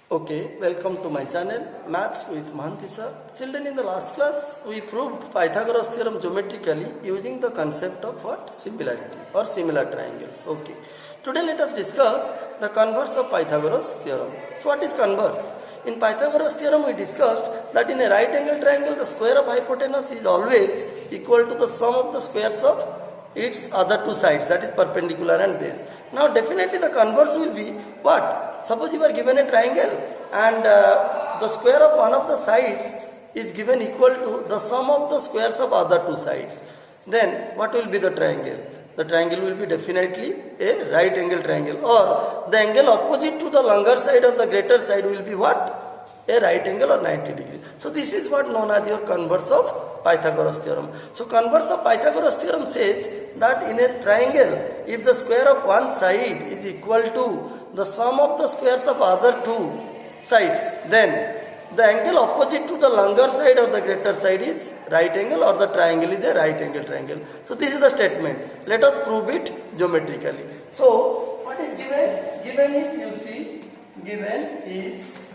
Okay, welcome to my channel Maths with Mahanti sir. Children, in the last class we proved Pythagoras theorem geometrically using the concept of what? Similarity or similar triangles. Okay. Today let us discuss the converse of Pythagoras theorem. So what is converse? In Pythagoras theorem we discussed that in a right angle triangle the square of hypotenuse is always equal to the sum of the squares of its other two sides, that is perpendicular and base. Now definitely the converse will be what? Suppose you are given a triangle and the square of one of the sides is given equal to the sum of the squares of other two sides. Then what will be the triangle? The triangle will be definitely a right angle triangle, or the angle opposite to the longer side or the greater side will be what? A right angle or 90 degree. So this is what known as your converse of Pythagoras theorem. So converse of Pythagoras theorem says that in a triangle, if the square of one side is equal to the sum of the squares of other two sides, then the angle opposite to the longer side or the greater side is right angle, or the triangle is a right angle triangle. So this is the statement. Let us prove it geometrically. So what is given? Given is, you see, given is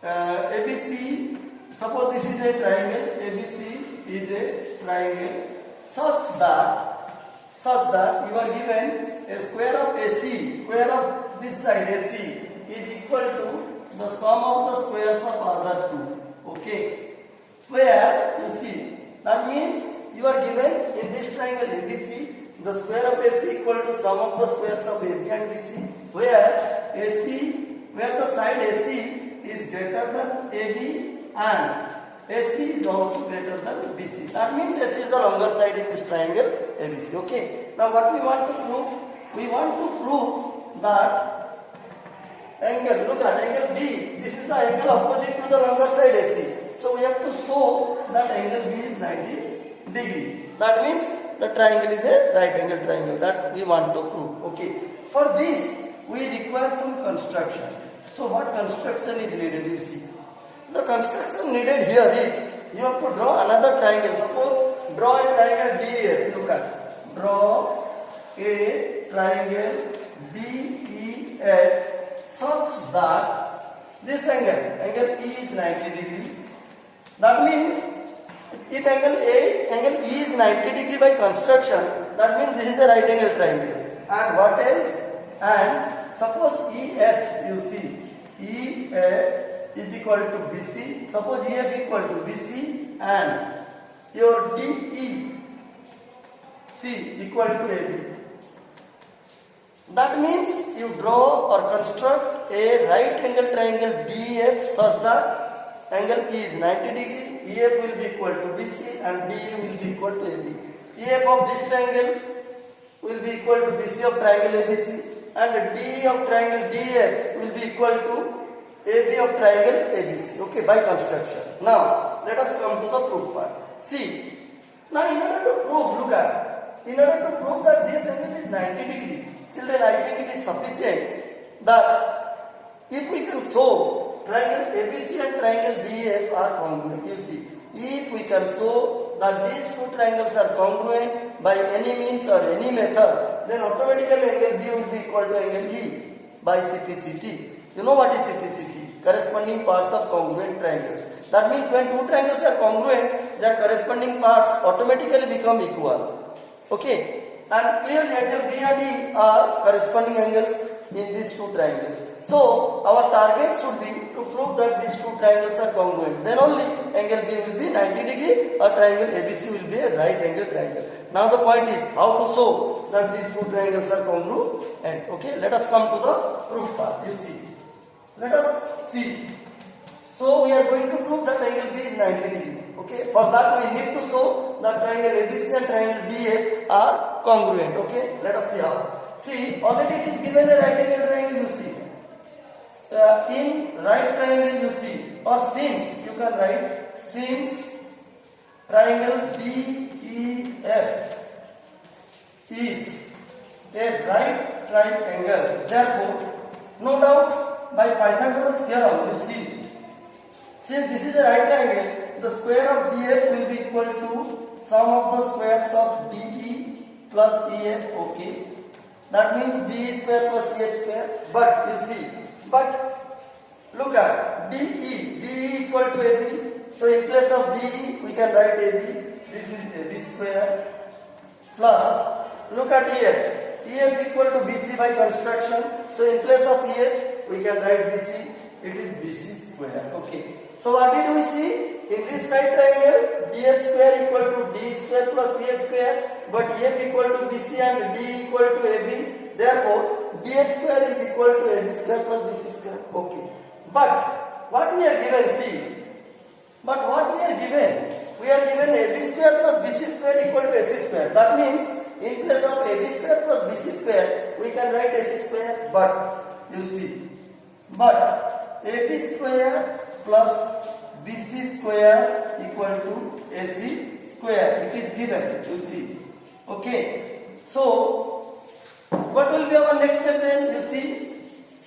ABC. Suppose this is a triangle. ABC is a triangle such that you are given a square of AC, square of this side AC is equal to the sum of the squares of other two. Okay. Where you see, that means you are given in this triangle ABC, the square of AC equal to sum of the squares of AB and BC, where the side AC is greater than AB and AC is also greater than BC. That means AC is the longer side in this triangle ABC. Okay. Now what we want to prove? We want to prove that angle, look at angle B. This is the angle opposite to the longer side AC. So we have to show that angle B is 90 degree. That means the triangle is a right angle triangle. That we want to prove. Okay. For this we require some construction. So what construction is needed? You see. The construction needed here is, you have to draw another triangle. Suppose draw a triangle DEF. Look at, draw a triangle DEF such that this angle E is 90 degree. That means if angle E is 90 degree by construction, that means this is a right angle triangle. And what else? And suppose EF, you see, EF is equal to BC. Suppose EF equal to BC and your DEC equal to AB. That means you draw or construct a right angle triangle DEF such that angle E is 90 degree, EF will be equal to BC and DE will be equal to AB. EF of this triangle will be equal to BC of triangle ABC and DE of triangle DEF will be equal to AB of triangle ABC. Okay, by construction. Now let us come to the proof part. See, now in order to prove, look at, in order to prove that this angle is 90 degree, children, I think it is sufficient that if we can show triangle ABC and triangle DEF are congruent. You see, if we can show that these two triangles are congruent by any means or any method, then automatically angle B will be equal to angle E by CPCT. You know what is CPCT? Corresponding parts of congruent triangles. That means when two triangles are congruent, their corresponding parts automatically become equal. Okay? And clearly angle B and E are corresponding angles in these two triangles. So our target should be to prove that these two triangles are congruent. Then only angle B will be 90 degree or triangle ABC will be a right angle triangle. Now the point is how to show that these two triangles are congruent. And okay, let us come to the proof part. You see. Let us see. So we are going to prove that angle B is 90 degree. Okay. For that we need to show that triangle ABC and triangle DEF are congruent. Okay. Let us see how. See, already it is given a right angle triangle. You see. In right triangle you see, or since you can write, since triangle DEF is a right triangle, therefore no doubt by Pythagoras theorem, you see, since this is a right triangle, the square of DF will be equal to sum of the squares of DE plus EF. Okay, that means B square plus EF square. But you see, but look at DE. DE equal to AB. So in place of DE, we can write AB. This is AB square plus. Look at EF. EF equal to BC by construction. So in place of EF, we can write BC. It is BC square. Okay. So what did we see? In this right triangle, DF square equal to D square plus EF square, but EF equal to BC and D equal to AB. Therefore, DF square is equal to AB square plus BC square. Okay. But what we are given? See. But what we are given? We are given AB square plus BC square equal to AC square. That means in place of AB square plus BC square, we can write AC square. But you see, but AB square plus BC square equal to AC square. It is given. You see. Okay. So what will be our next step then? You see.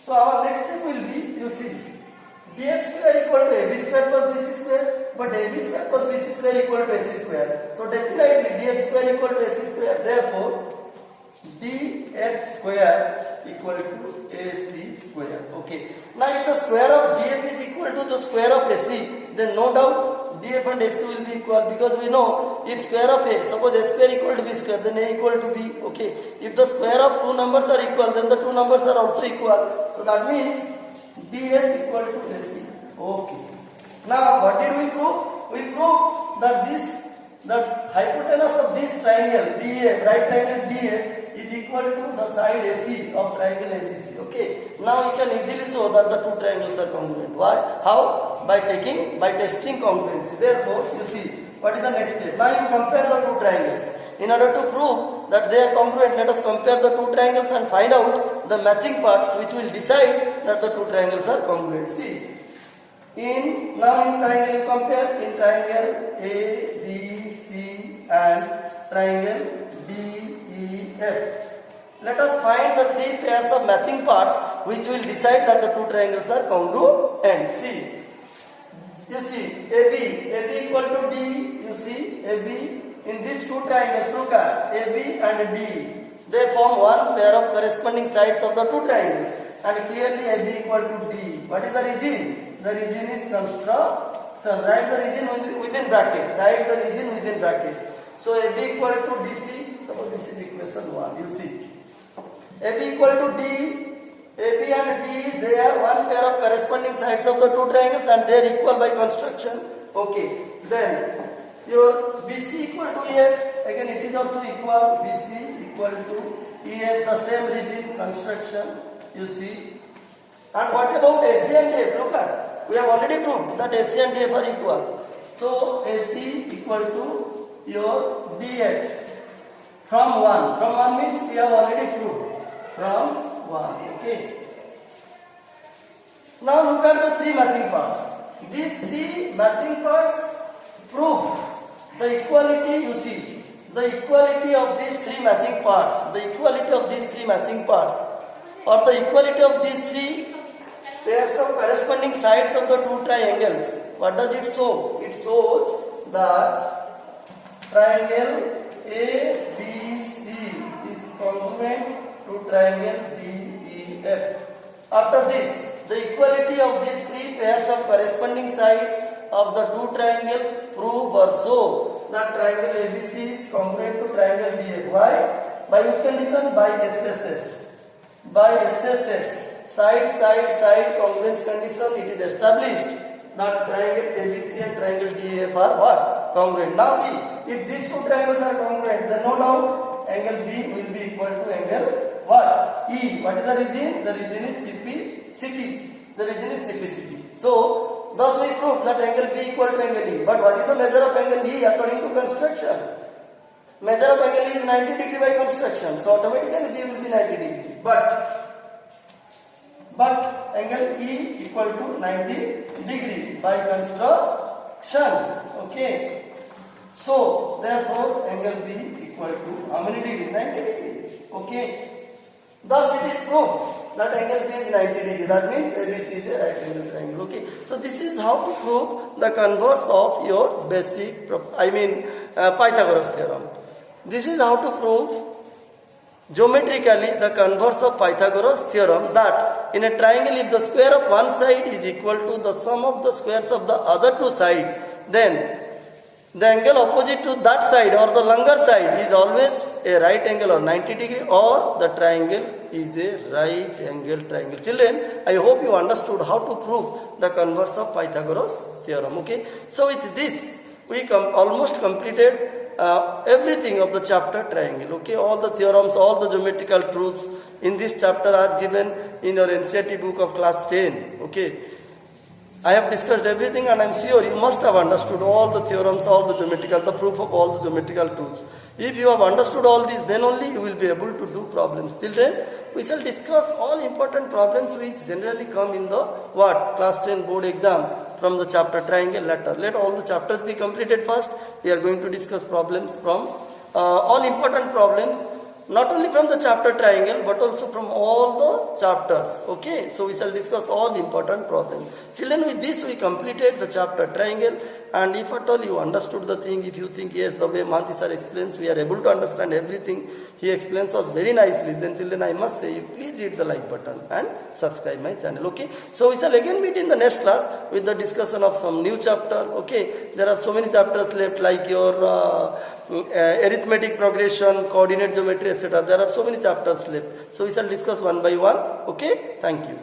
So our next step will be, you see, DF square equal to AB square plus BC square, but AB square plus BC square equal to AC square. So definitely DF square equal to AC square. Therefore, DF square equal to AC square. Okay. Now if the square of DF is equal to the square of AC, then no doubt DF and AC will be equal, because we know if square of A, suppose A square equal to B square, then A equal to B. Okay. If the square of two numbers are equal, then the two numbers are also equal. So that means DF equal to AC. Okay. Now what did we prove? We proved that the hypotenuse of this triangle DF, right triangle DF, is equal to the side AC of triangle ABC. Okay. Now we can easily show that the two triangles are congruent. Why? How? By testing congruency. Therefore, you see, what is the next step? Now you compare the two triangles. In order to prove that they are congruent, let us compare the two triangles and find out the matching parts which will decide that the two triangles are congruent. See, in triangle you compare in triangle A, B, C and triangle D, E, F. Let us find the three pairs of matching parts which will decide that the two triangles are congruent. See, you see, AB equal to D. You see, AB. In these two triangles, look at AB and D. They form one pair of corresponding sides of the two triangles. And clearly AB equal to D. What is the region? The region is construction. Write the region within bracket. Write the region within bracket. So AB equal to DC. Suppose this is equation 1. You see. AB equal to D. AB and D, they are one pair of corresponding sides of the two triangles and they are equal by construction. Okay. Then your BC equal to EF, again it is also equal. BC equal to EF, the same region, construction, you see. And what about AC and DF? Look at, we have already proved that AC and DF are equal. So AC equal to your DF from 1. From 1 means we have already proved. From 1, okay. Now look at the three matching parts. These three matching parts prove the equality, you see, the equality of these three matching parts, the equality of these three matching parts, or the equality of these three pairs of corresponding sides of the two triangles. What does it show? It shows that triangle ABC is congruent to triangle DEF. After this, the equality of these three pairs of corresponding sides of the two triangles prove or show that triangle ABC is congruent to triangle DF. Why? By which condition? By SSS. By SSS, side congruence condition, it is established that triangle ABC and triangle DF are what? Congruent. Now see, if these two triangles are congruent, then no doubt angle B will be equal to angle what? E. What is the region? The region is CPCT. The region is CPCT. So, thus we proved that angle B equal to angle E. But what is the measure of angle E according to construction? Measure of angle E is 90 degree by construction. So, automatically B will be 90 degree. But angle E equal to 90 degree by construction. Okay. So, therefore, angle B equal to how many degree? 90 degree. Okay. Thus it is proved that angle B is 90 degree. That means ABC is a right angle triangle. Okay. So this is how to prove the converse of your basic, Pythagoras theorem. This is how to prove geometrically the converse of Pythagoras theorem that in a triangle if the square of one side is equal to the sum of the squares of the other two sides, then the angle opposite to that side or the longer side is always a right angle or 90 degree, or the triangle is a right angle triangle. Children, I hope you understood how to prove the converse of Pythagoras theorem. Okay, so with this we almost completed everything of the chapter triangle. Okay, all the theorems, all the geometrical truths in this chapter as given in your NCERT book of class 10. Okay, I have discussed everything, and I am sure you must have understood all the theorems, all the geometrical, the proof of all the geometrical truths. If you have understood all these, then only you will be able to do problems. Children, we shall discuss all important problems which generally come in the class 10 board exam from the chapter triangle later. Let all the chapters be completed first. We are going to discuss problems from all important problems, not only from the chapter triangle but also from all the chapters. Okay, so we shall discuss all important problems. Children, with this we completed the chapter triangle, and if at all you understood the thing, if you think yes, the way Mahanti sir explains we are able to understand everything, he explains us very nicely, then children I must say you please hit the like button and subscribe my channel. Okay, so we shall again meet in the next class with the discussion of some new chapter. Okay, there are so many chapters left, like your arithmetic progression, coordinate geometry, etc. There are so many chapters left. So we shall discuss one by one. Okay, thank you.